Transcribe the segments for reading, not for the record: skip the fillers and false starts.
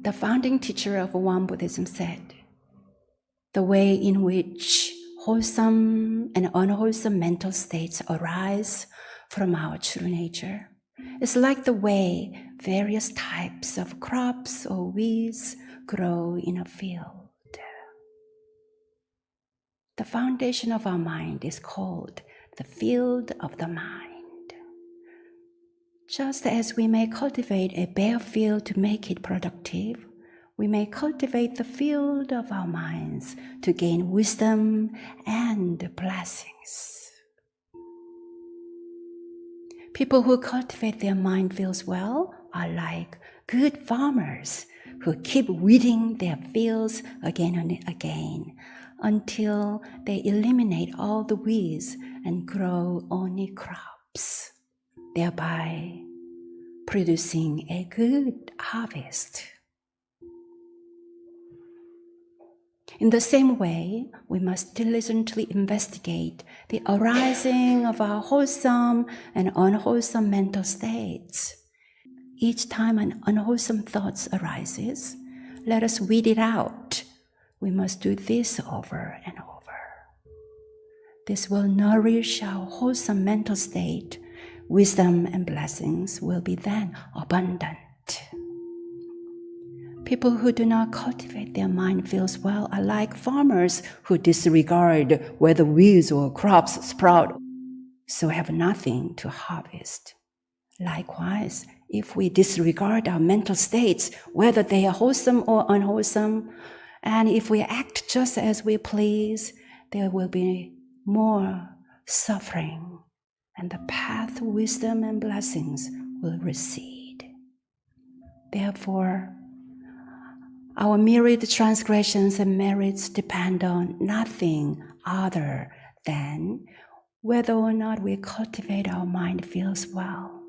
The founding teacher of Won Buddhism said, the way in which wholesome and unwholesome mental states arise from our true nature is like the way various types of crops or weeds grow in a field. The foundation of our mind is called the field of the mind. Just as we may cultivate a bare field to make it productive, we may cultivate the field of our minds to gain wisdom and blessings. People who cultivate their mind fields well are like good farmers who keep weeding their fields again and again until they eliminate all the weeds and grow only crops, thereby producing a good harvest. In the same way, we must diligently investigate the arising of our wholesome and unwholesome mental states. Each time an unwholesome thought arises, let us weed it out. We must do this over and over. This will nourish our wholesome mental state. Wisdom and blessings will be then abundant. People who do not cultivate their mind fields well are like farmers who disregard whether weeds or crops sprout, so have nothing to harvest. Likewise, if we disregard our mental states, whether they are wholesome or unwholesome, and if we act just as we please, there will be more suffering, and the path of wisdom and blessings will recede. Therefore, our myriad transgressions and merits depend on nothing other than whether or not we cultivate our mind fields well.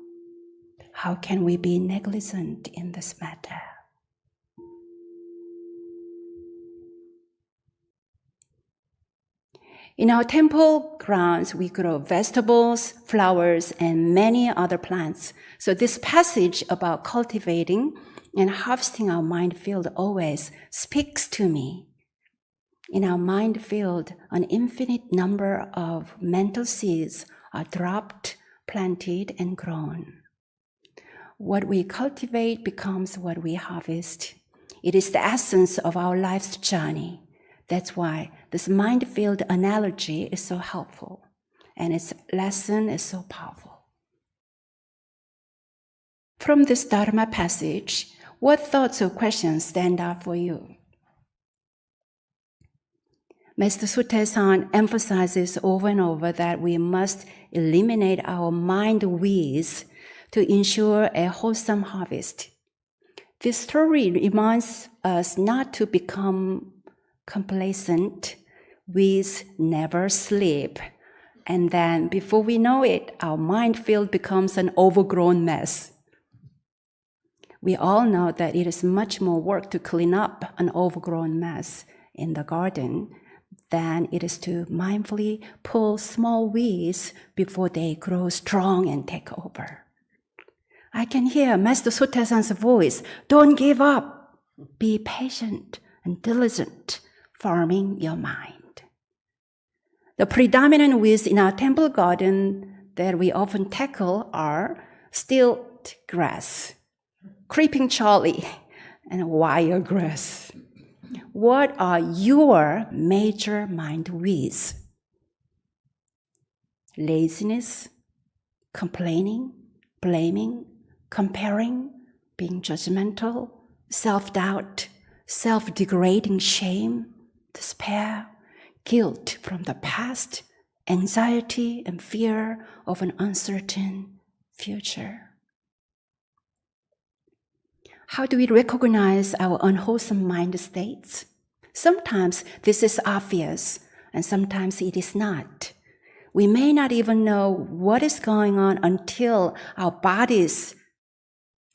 How can we be negligent in this matter? In our temple grounds, we grow vegetables, flowers, and many other plants. So this passage about cultivating and harvesting our mind field always speaks to me. In our mind field, an infinite number of mental seeds are dropped, planted, and grown. What we cultivate becomes what we harvest. It is the essence of our life's journey. That's why this mind field analogy is so helpful, and its lesson is so powerful. From this Dharma passage, what thoughts or questions stand out for you? Master Sutta emphasizes over and over that we must eliminate our mind weeds to ensure a wholesome harvest. This story reminds us not to become complacent. Weeds never sleep. And then before we know it, our mind field becomes an overgrown mess. We all know that it is much more work to clean up an overgrown mess in the garden than it is to mindfully pull small weeds before they grow strong and take over. I can hear Master Sutta-san's voice, don't give up. Be patient and diligent, farming your mind. The predominant weeds in our temple garden that we often tackle are stilt grass, creeping Charlie, and wiregrass. What are your major mind weeds? Laziness, complaining, blaming, comparing, being judgmental, self-doubt, self-degrading shame, despair, guilt from the past, anxiety and fear of an uncertain future. How do we recognize our unwholesome mind states? Sometimes this is obvious, and sometimes it is not. We may not even know what is going on until our bodies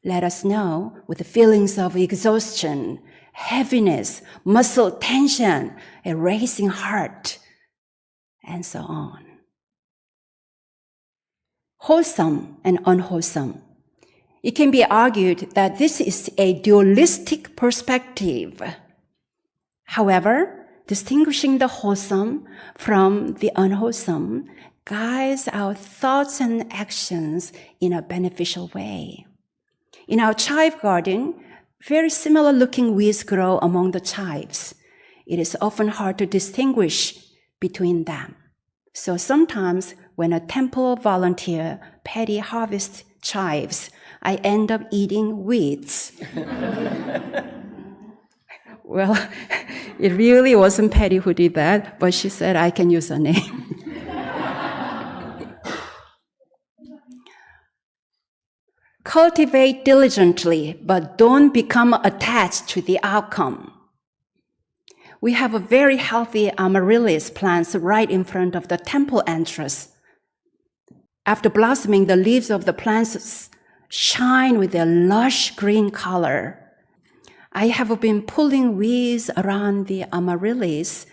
let us know with the feelings of exhaustion, heaviness, muscle tension, a racing heart, and so on. Wholesome and unwholesome. It can be argued that this is a dualistic perspective. However, distinguishing the wholesome from the unwholesome guides our thoughts and actions in a beneficial way. In our chive garden, very similar looking weeds grow among the chives. It is often hard to distinguish between them. So sometimes when a temple volunteer petty harvests chives, I end up eating weeds. Well, it really wasn't Patty who did that, but she said I can use her name. Cultivate diligently, but don't become attached to the outcome. We have a very healthy amaryllis plants right in front of the temple entrance. After blossoming, the leaves of the plants shine with their lush green color. I have been pulling weeds around the amaryllis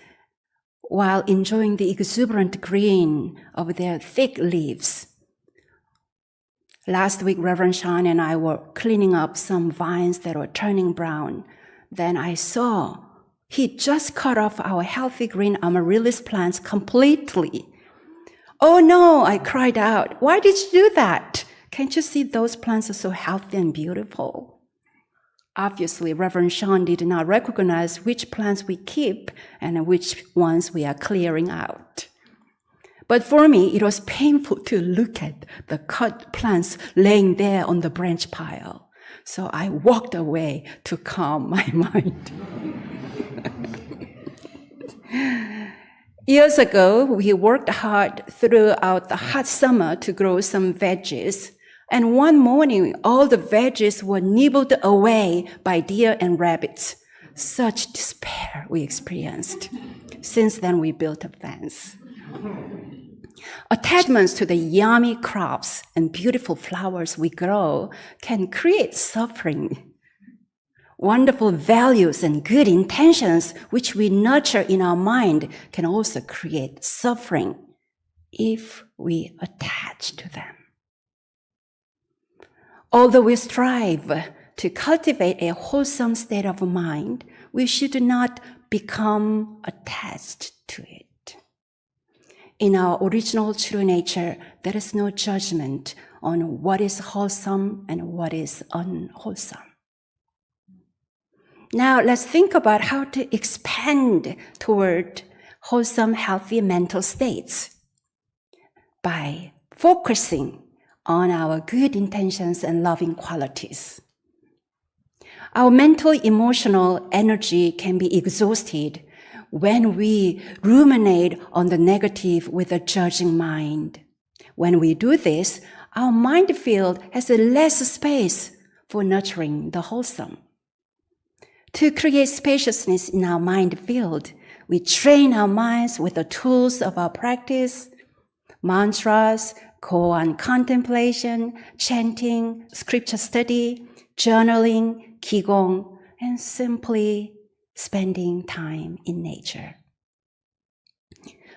while enjoying the exuberant green of their thick leaves. Last week, Reverend Sean and I were cleaning up some vines that were turning brown. Then I saw he just cut off our healthy green amaryllis plants completely. "Oh no," I cried out. "Why did you do that? Can't you see those plants are so healthy and beautiful?" Obviously, Reverend Sean did not recognize which plants we keep and which ones we are clearing out. But for me, it was painful to look at the cut plants laying there on the branch pile. So I walked away to calm my mind. Years ago, we worked hard throughout the hot summer to grow some veggies. And one morning, all the veggies were nibbled away by deer and rabbits. Such despair we experienced. Since then, we built a fence. Attachments to the yummy crops and beautiful flowers we grow can create suffering. Wonderful values and good intentions which we nurture in our mind can also create suffering if we attach to them. Although we strive to cultivate a wholesome state of mind, we should not become attached to it. In our original true nature, there is no judgment on what is wholesome and what is unwholesome. Now, let's think about how to expand toward wholesome, healthy mental states by focusing on our good intentions and loving qualities. Our mental, emotional energy can be exhausted when we ruminate on the negative with a judging mind. When we do this, our mind field has less space for nurturing the wholesome. To create spaciousness in our mind field, we train our minds with the tools of our practice, mantras, koan contemplation, chanting, scripture study, journaling, qigong, and simply spending time in nature.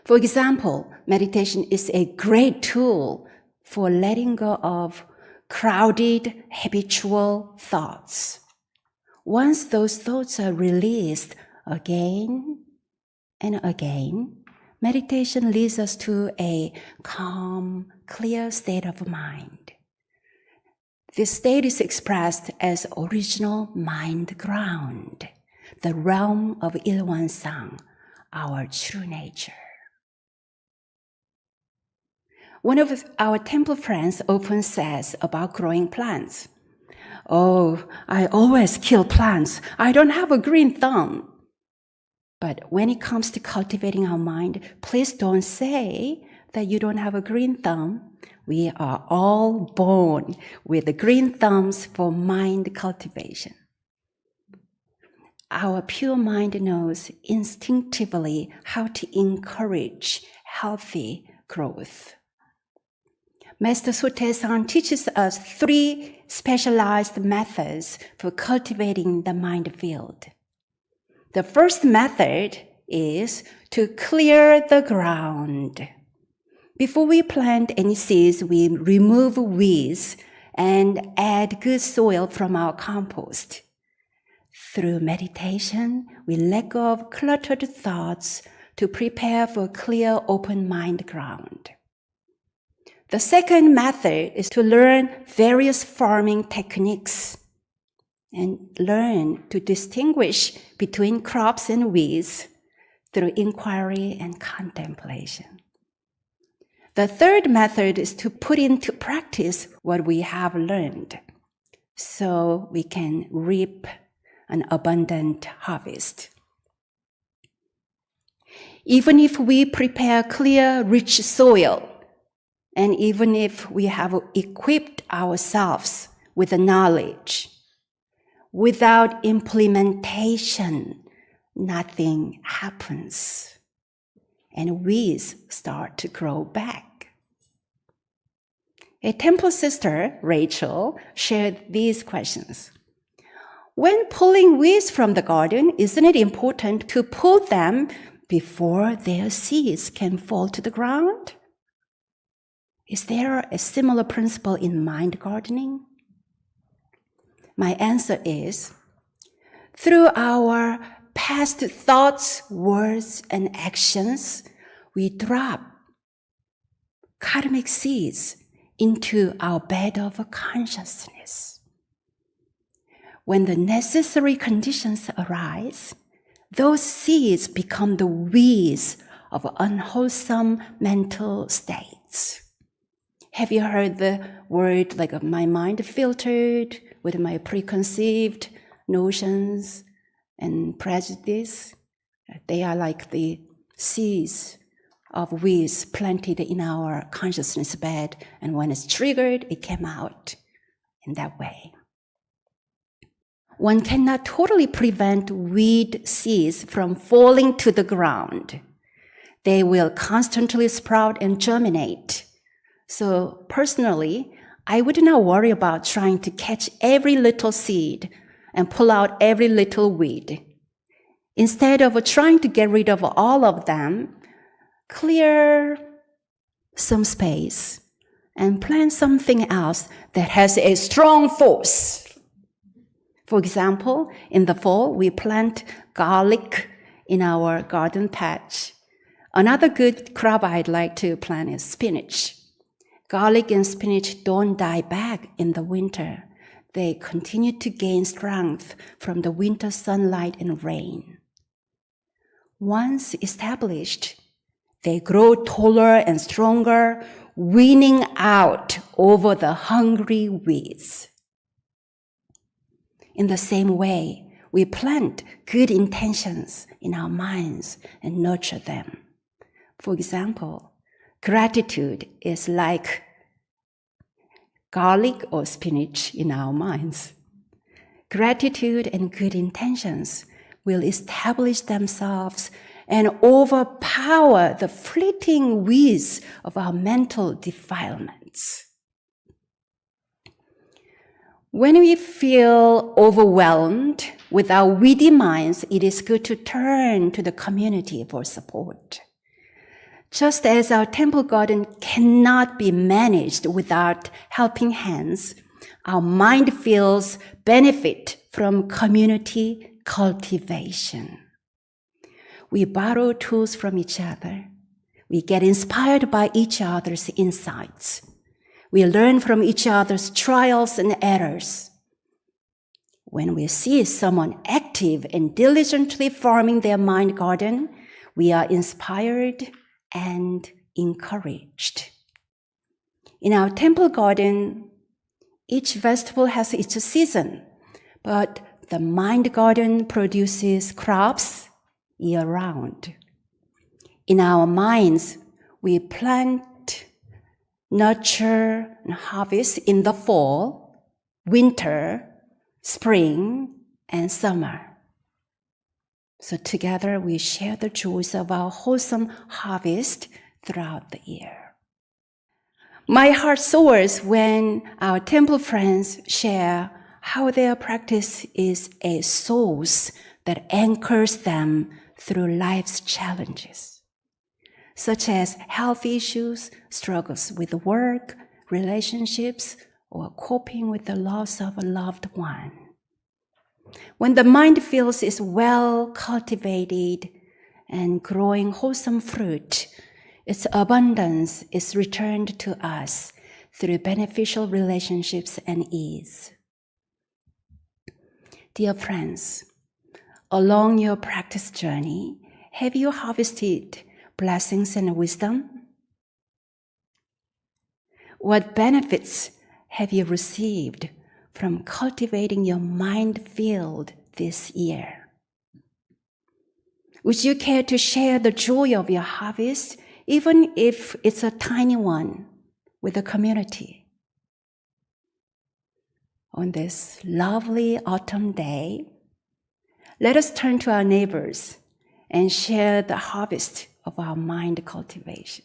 For example, meditation is a great tool for letting go of crowded, habitual thoughts. Once those thoughts are released again and again, meditation leads us to a calm, clear state of mind. This state is expressed as original mind ground, the realm of Ilwansang, our true nature. One of our temple friends often says about growing plants, "Oh, I always kill plants. I don't have a green thumb." But when it comes to cultivating our mind, please don't say that you don't have a green thumb. We are all born with green thumbs for mind cultivation. Our pure mind knows instinctively how to encourage healthy growth. Master Sute-san teaches us 3 specialized methods for cultivating the mind field. The first method is to clear the ground. Before we plant any seeds, we remove weeds and add good soil from our compost. Through meditation, we let go of cluttered thoughts to prepare for clear, open-mind ground. The second method is to learn various farming techniques and learn to distinguish between crops and weeds through inquiry and contemplation. The third method is to put into practice what we have learned so we can reap an abundant harvest. Even if we prepare clear, rich soil, and even if we have equipped ourselves with the knowledge, without implementation, nothing happens, and weeds start to grow back. A temple sister, Rachel, shared these questions. When pulling weeds from the garden, isn't it important to pull them before their seeds can fall to the ground? Is there a similar principle in mind gardening? My answer is, through our past thoughts, words, and actions, we drop karmic seeds into our bed of consciousness. When the necessary conditions arise, those seeds become the weeds of unwholesome mental states. Have you heard the word like my mind filtered with my preconceived notions and prejudice? They are like the seeds of weeds planted in our consciousness bed, and when it's triggered, it came out in that way. One cannot totally prevent weed seeds from falling to the ground. They will constantly sprout and germinate. So personally, I would not worry about trying to catch every little seed and pull out every little weed. Instead of trying to get rid of all of them, clear some space and plant something else that has a strong force. For example, in the fall, we plant garlic in our garden patch. Another good crop I'd like to plant is spinach. Garlic and spinach don't die back in the winter. They continue to gain strength from the winter sunlight and rain. Once established, they grow taller and stronger, winning out over the hungry weeds. In the same way, we plant good intentions in our minds and nurture them. For example, gratitude is like garlic or spinach in our minds. Gratitude and good intentions will establish themselves and overpower the fleeting weeds of our mental defilements. When we feel overwhelmed with our weedy minds, it is good to turn to the community for support. Just as our temple garden cannot be managed without helping hands, our mind feels benefit from community cultivation. We borrow tools from each other. We get inspired by each other's insights. We learn from each other's trials and errors. When we see someone active and diligently farming their mind garden, we are inspired and encouraged. In our temple garden, each vegetable has its season, but the mind garden produces crops year-round. In our minds, we plant, nurture, and harvest in the fall, winter, spring, and summer. So together we share the joys of our wholesome harvest throughout the year. My heart soars when our temple friends share how their practice is a source that anchors them through life's challenges, such as health issues, struggles with work, relationships, or coping with the loss of a loved one. When the mind feels it's well cultivated and growing wholesome fruit, its abundance is returned to us through beneficial relationships and ease. Dear friends, along your practice journey, have you harvested blessings and wisdom? What benefits have you received from cultivating your mind field this year? Would you care to share the joy of your harvest, even if it's a tiny one, with the community? On this lovely autumn day, let us turn to our neighbors and share the harvest of our mind cultivation.